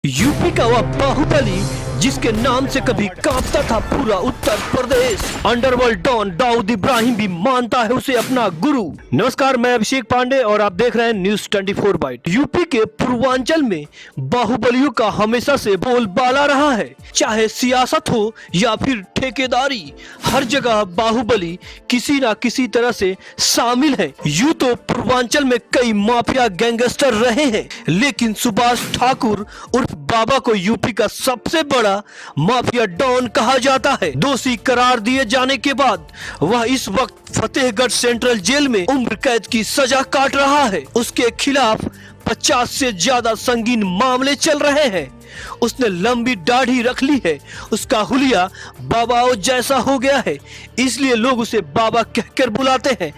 UP का वह बाहुबली जिसके नाम से कभी कांपता था पूरा उत्तर प्रदेश। अंडरवर्ल्ड डॉन दाऊद इब्राहिम भी मानता है उसे अपना गुरु। नमस्कार, मैं अभिषेक पांडे और आप देख रहे हैं न्यूज 24 बाइट। यूपी के पूर्वांचल में बाहुबलियों का हमेशा से बोलबाला रहा है, चाहे सियासत हो या फिर ठेकेदारी। हर जगह बाहुबली किसी ना किसी तरह से शामिल है। यूं तो पूर्वांचल में कई माफिया गैंगस्टर रहे हैं, लेकिन सुभाष ठाकुर उर्फ बाबा को यूपी का सबसे बड़ा माफिया डॉन कहा जाता है। दोषी करार दिए जाने के बाद वह इस वक्त फतेहगढ़ सेंट्रल जेल में उम्र कैद की सजा काट रहा है। उसके खिलाफ 50 से ज्यादा संगीन मामले चल रहे हैं। उसने लंबी दाढ़ी रख ली है, उसका हुलिया बाबाओं जैसा हो गया है, इसलिए लोग उसे बाबा कहकर बुलाते हैं।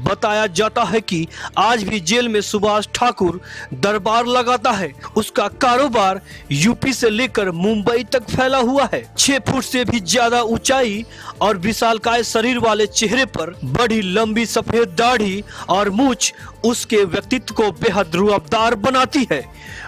बताया जाता है कि आज भी जेल में सुभाष ठाकुर दरबार लगाता है। उसका कारोबार यूपी से लेकर मुंबई तक फैला हुआ है। 6 फुट से भी ज्यादा ऊंचाई और विशालकाय शरीर वाले चेहरे पर बड़ी लंबी सफेद दाढ़ी और मूंछ उसके व्यक्तित्व को बेहद रुआबदार बनाती है।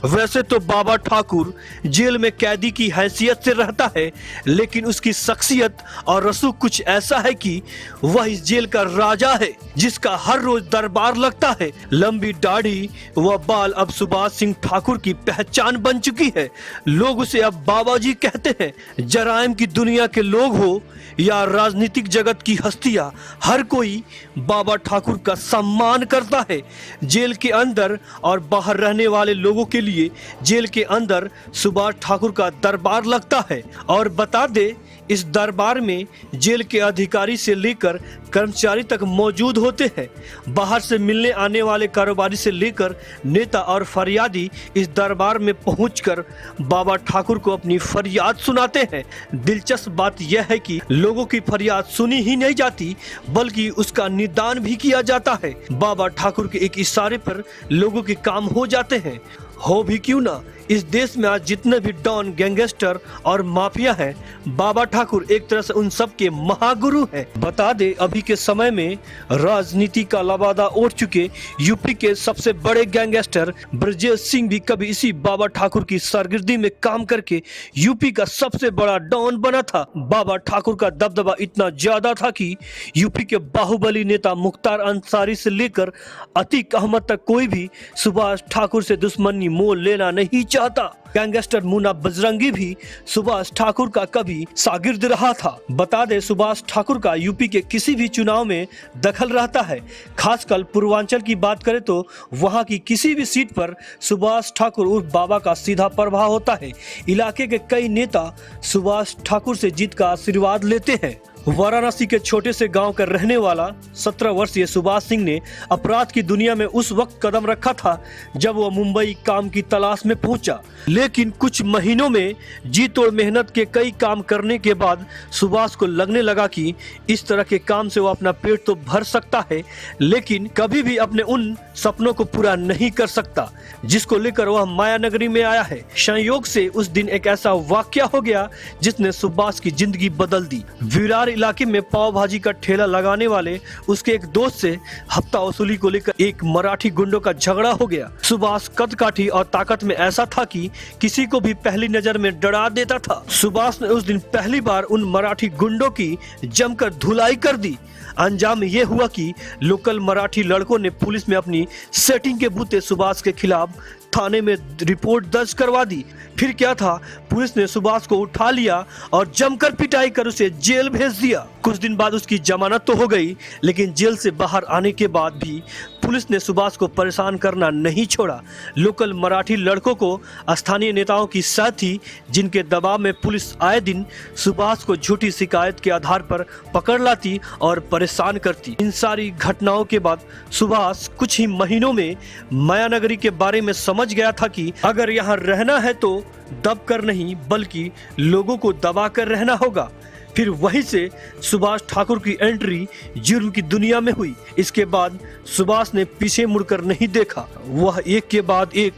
वैसे तो बाबा ठाकुर जेल में कैदी की हैसियत से रहता है, लेकिन उसकी शख्सियत और रसूख कुछ ऐसा है कि वह इस जेल का राजा है, जिसका हर रोज दरबार लगता है। लंबी दाढ़ी व बाल अब सुभाष सिंह ठाकुर की पहचान बन चुकी है। लोग उसे अब बाबा जी कहते हैं। जराइम की दुनिया के लोग हो या राजनीतिक जगत की हस्तियां, हर कोई बाबा ठाकुर का सम्मान करता है। जेल के अंदर और बाहर रहने वाले लोगों के लिए जेल के अंदर सुभाष ठाकुर का दरबार लगता है। और बता दे, इस दरबार में जेल के अधिकारी से लेकर कर्मचारी तक मौजूद होते हैं। बाहर से मिलने आने वाले कारोबारी से लेकर नेता और फरियादी इस दरबार में पहुंचकर बाबा ठाकुर को अपनी फरियाद सुनाते हैं। दिलचस्प बात यह है कि लोगों की फरियाद सुनी ही नहीं जाती, बल्कि उसका निदान भी किया जाता है। बाबा ठाकुर के एक इशारे पर लोगों के काम हो जाते हैं। हो भी क्यों ना, इस देश में आज जितने भी डॉन, गैंगस्टर और माफिया हैं, बाबा ठाकुर एक तरह से उन सब के महागुरु हैं। बता दे, अभी के समय में राजनीति का लबादा ओढ़ चुके यूपी के सबसे बड़े गैंगस्टर ब्रजेश सिंह भी कभी इसी बाबा ठाकुर की सरगिर्दी में काम करके यूपी का सबसे बड़ा डॉन बना था। बाबा ठाकुर का दबदबा इतना ज्यादा था कि यूपी के बाहुबली नेता मुख्तार अंसारी से लेकर अतीक अहमद तक कोई भी सुभाष ठाकुर से दुश्मनी मोल लेना नहीं चाहता। गैंगस्टर मुन्ना बजरंगी भी सुभाष ठाकुर का कभी शागिर्द रहा था। बता दे, सुभाष ठाकुर का यूपी के किसी भी चुनाव में दखल रहता है। खासकर पूर्वांचल की बात करें तो वहां की किसी भी सीट पर सुभाष ठाकुर उर्फ बाबा का सीधा प्रभाव होता है। इलाके के कई नेता सुभाष ठाकुर से जीत का आशीर्वाद लेते हैं। वाराणसी के छोटे से गांव का रहने वाला 17 वर्षीय सुभाष सिंह ने अपराध की दुनिया में उस वक्त कदम रखा था जब वह मुंबई काम की तलाश में पहुंचा। लेकिन कुछ महीनों में जी तोड़ मेहनत के कई काम करने के बाद सुभाष को लगने लगा कि इस तरह के काम से वो अपना पेट तो भर सकता है, लेकिन कभी भी अपने उन सपनों को पूरा नहीं कर सकता जिसको लेकर वह मायानगरी में आया है। संयोग से उस दिन एक ऐसा वाकया हो गया जिसने सुभाष की जिंदगी बदल दी। विरार इलाके में पाव भाजी का ठेला लगाने वाले उसके एक दोस्त से हफ्ता वसूली को लेकर एक मराठी गुंडों का झगड़ा हो गया। सुभाष कदकाठी और ताकत में ऐसा था कि किसी को भी पहली नजर में डरा देता था। सुभाष ने उस दिन पहली बार उन मराठी गुंडों की जमकर धुलाई कर दी। अंजाम ये हुआ कि लोकल मराठी लड़कों ने पुलिस में अपनी सेटिंग के बूते सुभाष के खिलाफ थाने में रिपोर्ट दर्ज करवा दी। फिर क्या था, पुलिस ने सुभाष को उठा लिया और जमकर पिटाई कर उसे जेल भेज दिया। कुछ दिन बाद उसकी जमानत तो हो गई, लेकिन जेल से बाहर आने के बाद भी पुलिस ने सुभाष को परेशान करना नहीं छोड़ा। लोकल मराठी लड़कों को स्थानीय नेताओं की साथ थी, जिनके दबाव में पुलिस आए दिन सुभाष को झूठी शिकायत के आधार पर पकड़ लाती और परेशान करती। इन सारी घटनाओं के बाद सुभाष कुछ ही महीनों में मायानगरी के बारे में समझ गया था कि अगर यहाँ रहना है तो दब कर नहीं, बल्कि लोगों को दबा कर रहना होगा। फिर वहीं से सुभाष ठाकुर की एंट्री जुर्म की दुनिया में हुई। इसके बाद सुभाष ने पीछे मुड़कर नहीं देखा, वह एक के बाद एक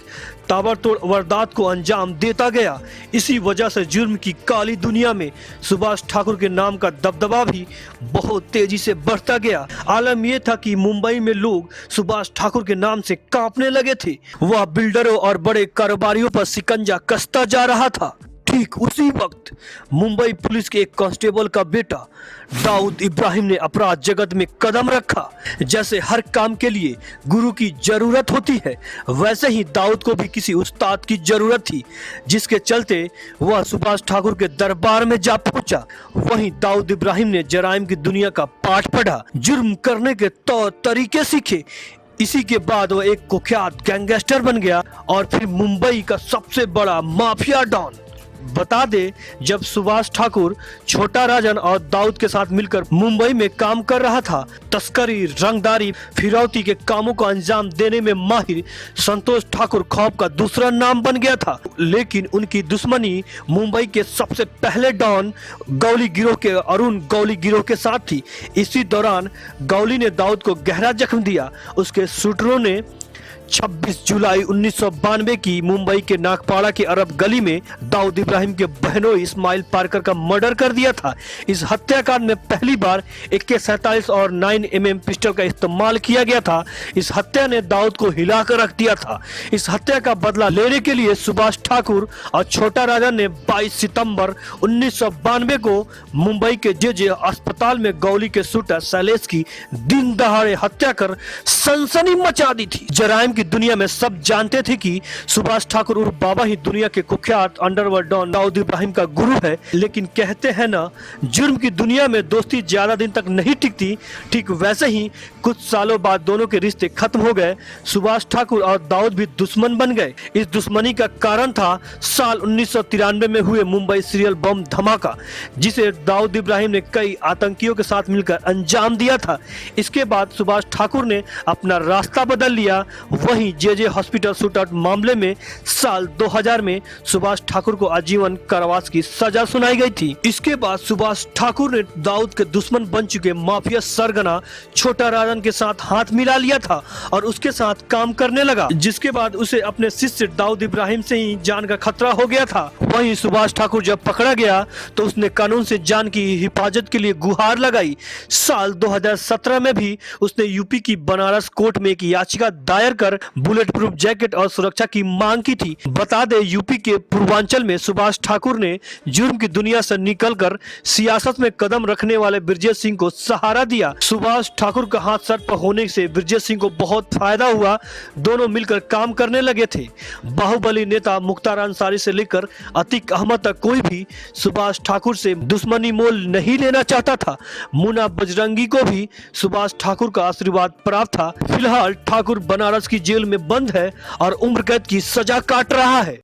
ताबड़तोड़ वारदात को अंजाम देता गया। इसी वजह से जुर्म की काली दुनिया में सुभाष ठाकुर के नाम का दबदबा भी बहुत तेजी से बढ़ता गया। आलम यह था कि मुंबई में लोग सुभाष ठाकुर के नाम से कांपने लगे थे। वह बिल्डरों और बड़े कारोबारियों पर शिकंजा कसता जा रहा था। ठीक उसी वक्त मुंबई पुलिस के एक कांस्टेबल का बेटा दाऊद इब्राहिम ने अपराध जगत में कदम रखा। जैसे हर काम के लिए गुरु की जरूरत होती है, वैसे ही दाऊद को भी किसी उस्ताद की जरूरत थी, जिसके चलते वह सुभाष ठाकुर के दरबार में जा पहुंचा। वहीं दाऊद इब्राहिम ने जराइम की दुनिया का पाठ पढ़ा, जुर्म करने के तौर तरीके सीखे। इसी के बाद वह एक कुख्यात गैंगस्टर बन गया और फिर मुंबई का सबसे बड़ा माफिया डॉन। बता दे, जब सुभाष ठाकुर छोटा राजन और दाऊद के साथ मिलकर मुंबई में काम कर रहा था, तस्करी, रंगदारी, फिरौती के कामों को अंजाम देने में माहिर संतोष ठाकुर खौफ का दूसरा नाम बन गया था। लेकिन उनकी दुश्मनी मुंबई के सबसे पहले डॉन गौली गिरोह के अरुण गौली गिरोह के साथ थी। इसी दौरान गौली ने दाऊद को गहरा जख्म दिया। उसके शूटरों ने 26 जुलाई 1992 की मुंबई के नागपाड़ा के अरब गली में दाऊद इब्राहिम के बहनोई इस्माइल पारकर का मर्डर कर दिया था। इस हत्याकांड में पहली बार AK-47 और 9mm पिस्टल का इस्तेमाल किया गया था। इस हत्या ने दाऊद को हिलाकर रख दिया था। इस हत्या का बदला लेने के लिए सुभाष ठाकुर और छोटा राजा ने 22 सितंबर 1992 को मुंबई के JJ अस्पताल में गौली के शूटर शैलेश की दिन दहाड़े हत्या कर सनसनी मचा दी थी। जराइम की दुनिया में सब जानते थे कि सुभाष ठाकुर उर्फ बाबा ही दुनिया के कुख्यात अंडरवर्ल्ड डॉन दाऊद इब्राहिम का गुरु है। लेकिन कहते हैं ना, जुर्म की दुनिया में दोस्ती ज्यादा दिन तक नहीं टिकती। ठीक वैसे ही कुछ सालों बाद दोनों के रिश्ते खत्म हो गए। सुभाष ठाकुर और दाऊद भी दुश्मन बन गए। इस दुश्मनी का कारण था साल 1993 में हुए मुंबई सीरियल बम धमाका, जिसे दाऊद इब्राहिम ने कई आतंकियों के साथ मिलकर अंजाम दिया था। इसके बाद सुभाष ठाकुर ने अपना रास्ता बदल लिया। वहीं JJ हॉस्पिटल शूटआउट मामले में साल 2000 में सुभाष ठाकुर को आजीवन कारावास की सजा सुनाई गई थी। इसके बाद सुभाष ठाकुर ने दाऊद के दुश्मन बन चुके माफिया सरगना छोटा राजन के साथ हाथ मिला लिया था और उसके साथ काम करने लगा, जिसके बाद उसे अपने शिष्य दाऊद इब्राहिम से ही जान का खतरा हो गया था। वहीं सुभाष ठाकुर जब पकड़ा गया तो उसने कानून से जान की हिफाजत के लिए गुहार लगाई। साल 2017 में भी उसने यूपी की बनारस कोर्ट में एक याचिका दायर कर बुलेट प्रूफ जैकेट और सुरक्षा की मांग की थी। बता दे, यूपी के पूर्वांचल में सुभाष ठाकुर ने जुर्म की दुनिया से निकलकर सियासत में कदम रखने वाले ब्रजेश सिंह को सहारा दिया। सुभाष ठाकुर का हाथ सर पर होने से ब्रजेश सिंह को बहुत फायदा हुआ। दोनों मिलकर काम करने लगे थे। बाहुबली नेता मुख्तार अंसारी से लेकर अतीक अहमद तक कोई भी सुभाष ठाकुर से दुश्मनी मोल नहीं लेना चाहता था। मुन्ना बजरंगी को भी सुभाष ठाकुर का आशीर्वाद प्राप्त था। फिलहाल ठाकुर बनारस की जेल में बंद है और उम्र कैद की सजा काट रहा है।